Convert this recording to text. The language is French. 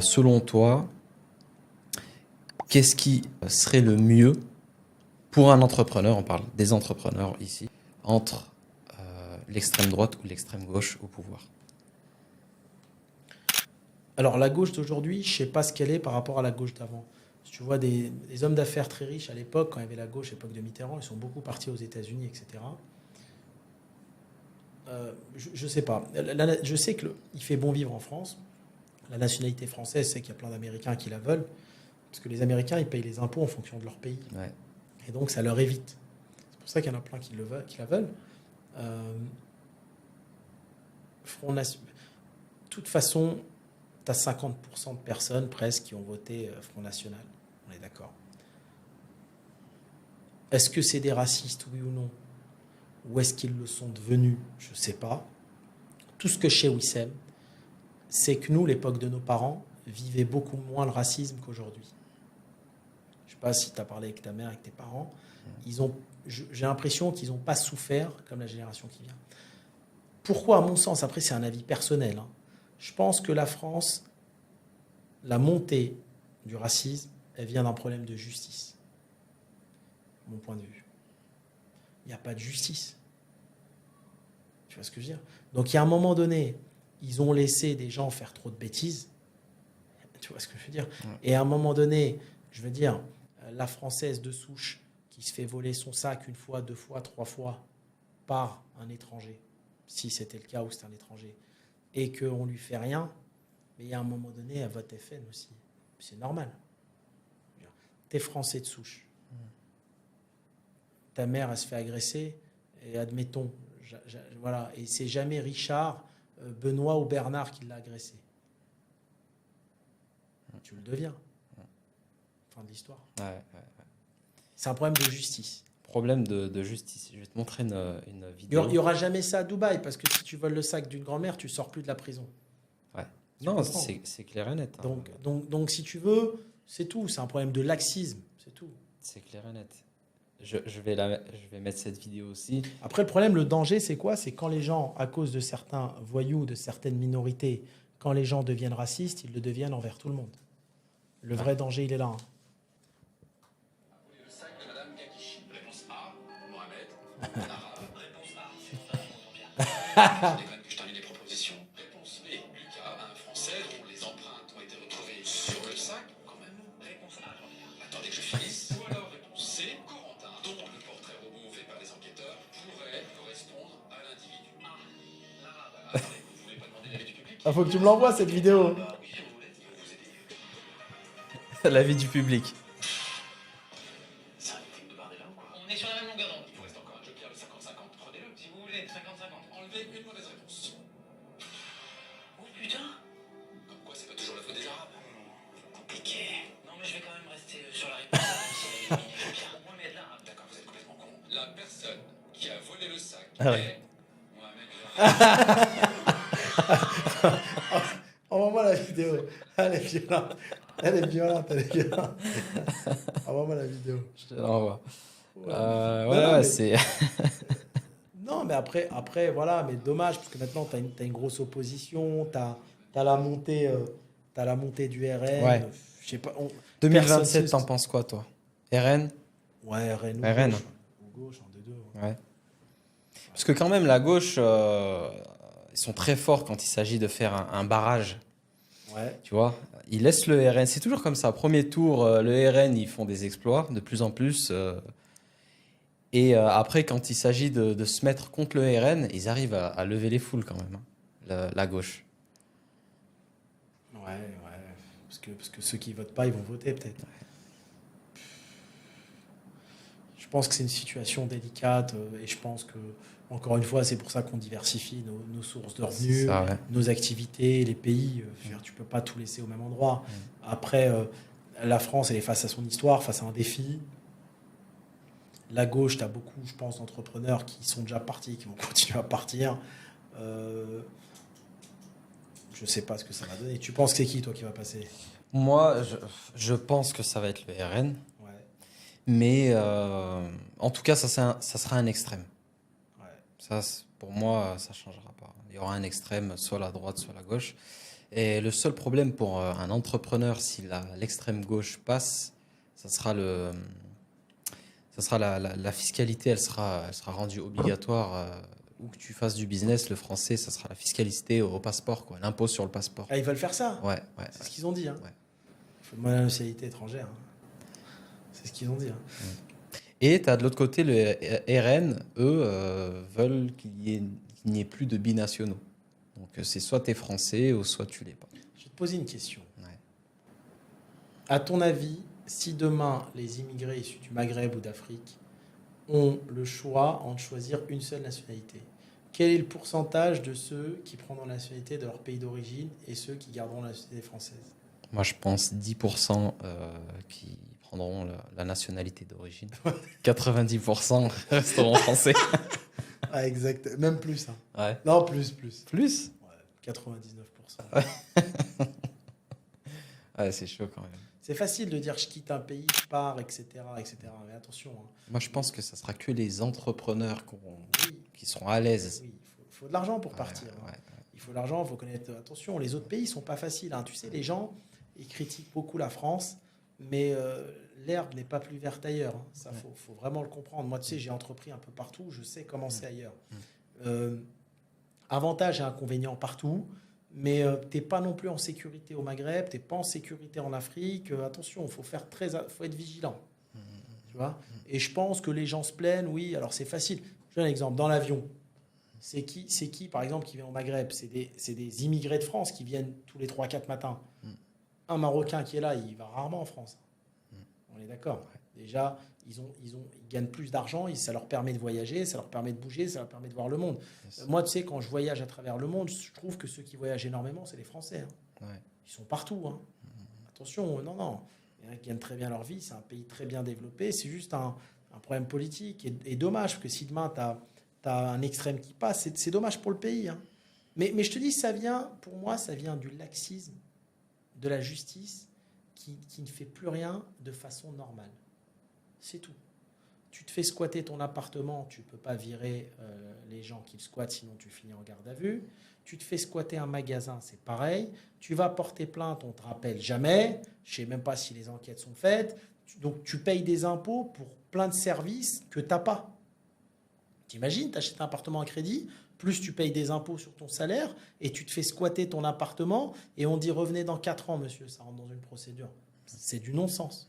Selon toi, qu'est-ce qui serait le mieux pour un entrepreneur, on parle des entrepreneurs ici, entre l'extrême droite ou l'extrême gauche au pouvoir? Alors la gauche d'aujourd'hui, je ne sais pas ce qu'elle est par rapport à la gauche d'avant. Si tu vois des hommes d'affaires très riches à l'époque, quand il y avait la gauche à l'époque de Mitterrand, ils sont beaucoup partis aux États-Unis, etc. Je ne sais pas. Je sais qu'il fait bon vivre en France. La nationalité française, c'est qu'il y a plein d'Américains qui la veulent, parce que les Américains, ils payent les impôts en fonction de leur pays. Ouais. Et donc, ça leur évite. C'est pour ça qu'il y en a plein qui la veulent. De toute façon, tu as 50% de personnes presque qui ont voté Front National. On est d'accord. Est-ce que c'est des racistes, oui ou non? Ou est-ce qu'ils le sont devenus? Je ne sais pas. Tout ce que je sais, Wissem, c'est que nous, l'époque de nos parents, vivaient beaucoup moins le racisme qu'aujourd'hui. Je ne sais pas si tu as parlé avec ta mère, avec tes parents. J'ai l'impression qu'ils n'ont pas souffert comme la génération qui vient. Pourquoi, à mon sens, après c'est un avis personnel, hein, je pense que la France, la montée du racisme, elle vient d'un problème de justice. Mon point de vue. Il n'y a pas de justice. Tu vois ce que je veux dire? Donc, il y a un moment donné, ils ont laissé des gens faire trop de bêtises. Tu vois ce que je veux dire? Ouais. Et à un moment donné, je veux dire, la Française de souche qui se fait voler son sac une fois, deux fois, trois fois par un étranger, si c'était le cas où c'était un étranger, et qu'on ne lui fait rien, mais il y a un moment donné, elle vote FN aussi. C'est normal. T'es Français de souche. Ta mère, elle se fait agresser, et admettons, voilà, et c'est jamais Richard, Benoît ou Bernard qui l'a agressé. Tu le deviens. Fin de l'histoire. Ouais. C'est un problème de justice. Problème de justice. Je vais te montrer une vidéo. Il n'y aura jamais ça à Dubaï, parce que si tu voles le sac d'une grand-mère, tu ne sors plus de la prison. Ouais. Non, c'est clair et net. Hein. Donc, si tu veux, c'est tout. C'est un problème de laxisme, c'est tout. C'est clair et net. Je vais mettre cette vidéo aussi. Après, le problème, le danger, c'est quoi? C'est quand les gens, à cause de certains voyous, de certaines minorités, quand les gens deviennent racistes, ils le deviennent envers tout le monde. Le vrai danger, il est là. Hein. Le sac de Madame Gakishi. Réponse A, Mohamed. Nara. Réponse A, Jean-Pierre. Je termine les propositions. Réponse B, Lucas, un Français dont les empreintes ont été retrouvées sur le sac. Quand même. Réponse A, Jean-Pierre. Attendez que je finisse. Ou alors réponse C, Corentin, dont le portrait robot fait par les enquêteurs pourrait correspondre à l'individu. Ah, Nara. Attendez, vous ne pouvez pas demander l'avis du public. Ah, faut que tu me l'envoies, cette vidéo. L'avis du public. C'est un meeting de Bardella ou quoi? On est sur la même longueur d'onde. Il vous reste encore un joker de 50-50. Prenez-le si vous voulez. 50-50. Enlevez une mauvaise réponse. Oh putain! Comme quoi, c'est pas toujours la faute des Arabes. Compliqué. Non, mais je vais quand même rester sur la réponse. Mohamed là. D'accord, vous êtes complètement con. La personne qui a volé le sac est Mohamed. Envoie-moi la vidéo. Elle est violente. Elle est violente. Envoie-moi la vidéo. Je te l'envoie. Ouais, c'est... Non, mais après, voilà, mais dommage, parce que maintenant, tu as une grosse opposition, tu as la montée du RN. Ouais. Je sais pas, 2027, t'en penses quoi, toi? RN? Ouais, RN ou RN. gauche. Ou gauche, un des deux. Ouais. Parce que quand même, la gauche, ils sont très forts quand il s'agit de faire un barrage. Ouais. Tu vois, ils laissent le RN. C'est toujours comme ça. Premier tour, le RN, ils font des exploits de plus en plus. Et après, quand il s'agit de se mettre contre le RN, ils arrivent à lever les foules quand même, hein, la gauche. Ouais. Parce que ceux qui votent pas, ils vont voter peut-être. Ouais. Je pense que c'est une situation délicate et je pense que, encore une fois, c'est pour ça qu'on diversifie nos sources de revenus, ça, ouais. nos activités, les pays. Tu peux pas tout laisser au même endroit. Après, la France, elle est face à son histoire, face à un défi. La gauche, tu as beaucoup, je pense, d'entrepreneurs qui sont déjà partis, qui vont continuer à partir. Je sais pas ce que ça va donner. Tu penses que c'est qui, toi, qui va passer? Moi, je pense que ça va être le RN. Ouais. Mais en tout cas, ça sera un extrême. Ouais. Ça, pour moi, ça ne changera pas. Il y aura un extrême, soit la droite, soit la gauche. Et le seul problème pour un entrepreneur, si l'extrême gauche passe, ça sera la fiscalité, elle sera rendue obligatoire. Où que tu fasses du business, le français, ça sera la fiscalité au passeport, quoi, l'impôt sur le passeport. Ah, ils veulent faire ça. Ouais, ouais. C'est ce qu'ils ont dit. Hein. Ouais. Il faut demander la nationalité étrangère. Hein. C'est ce qu'ils ont dit. Hein. Et tu as de l'autre côté le RN, eux veulent qu'il n'y ait plus de binationaux. Donc c'est soit tu es français ou soit tu l'es pas. Je vais te poser une question. Ouais. À ton avis, si demain les immigrés issus du Maghreb ou d'Afrique ont le choix entre choisir une seule nationalité, quel est le pourcentage de ceux qui prendront la nationalité de leur pays d'origine et ceux qui garderont la nationalité française? Moi je pense 10% qui prendront la nationalité d'origine. 90% resteront français. Ah, exact. Même plus. Hein. Ouais. Non, plus. Plus? Ouais, 99%. Ouais, c'est chaud quand même. C'est facile de dire je quitte un pays, je pars, etc. Mais attention. Hein. Moi je pense que ça sera que les entrepreneurs Oui. qui seront à l'aise. Oui, il faut de l'argent pour Ouais, partir. Hein. ouais. Il faut de l'argent, il faut connaître. Attention, les autres pays sont pas faciles. Hein. Tu sais, les gens, ils critiquent beaucoup la France, mais l'herbe n'est pas plus verte ailleurs. Hein. Ça, faut vraiment le comprendre. Moi, tu sais, j'ai entrepris un peu partout, je sais comment c'est ailleurs. Avantages et inconvénients partout, mais tu n'es pas non plus en sécurité au Maghreb, tu n'es pas en sécurité en Afrique. Attention, il faut être vigilant. Tu vois. Et je pense que les gens se plaignent, oui, alors c'est facile. Je donne un exemple, dans l'avion. C'est qui, par exemple, qui vient au Maghreb? C'est des immigrés de France qui viennent tous les 3-4 matins. Un Marocain qui est là, il va rarement en France. On est d'accord. Déjà, ils gagnent plus d'argent, ça leur permet de voyager, ça leur permet de bouger, ça leur permet de voir le monde. Moi, tu sais, quand je voyage à travers le monde, je trouve que ceux qui voyagent énormément, c'est les Français. Hein. Ouais. Ils sont partout. Hein. Attention, non. Ils gagnent très bien leur vie, c'est un pays très bien développé. C'est juste un problème politique. Et dommage, parce que si demain, tu as un extrême qui passe, c'est dommage pour le pays. Hein. Mais je te dis, pour moi, ça vient du laxisme, de la justice, qui ne fait plus rien de façon normale. C'est tout. Tu te fais squatter ton appartement, tu ne peux pas virer les gens qui le squattent, sinon tu finis en garde à vue. Tu te fais squatter un magasin, c'est pareil. Tu vas porter plainte, on ne te rappelle jamais. Je ne sais même pas si les enquêtes sont faites. Donc tu payes des impôts pour plein de services que tu n'as pas. T'imagines, tu achètes un appartement à crédit, plus tu payes des impôts sur ton salaire, et tu te fais squatter ton appartement, et on dit revenez dans 4 ans, monsieur, ça rentre dans une procédure. C'est du non-sens.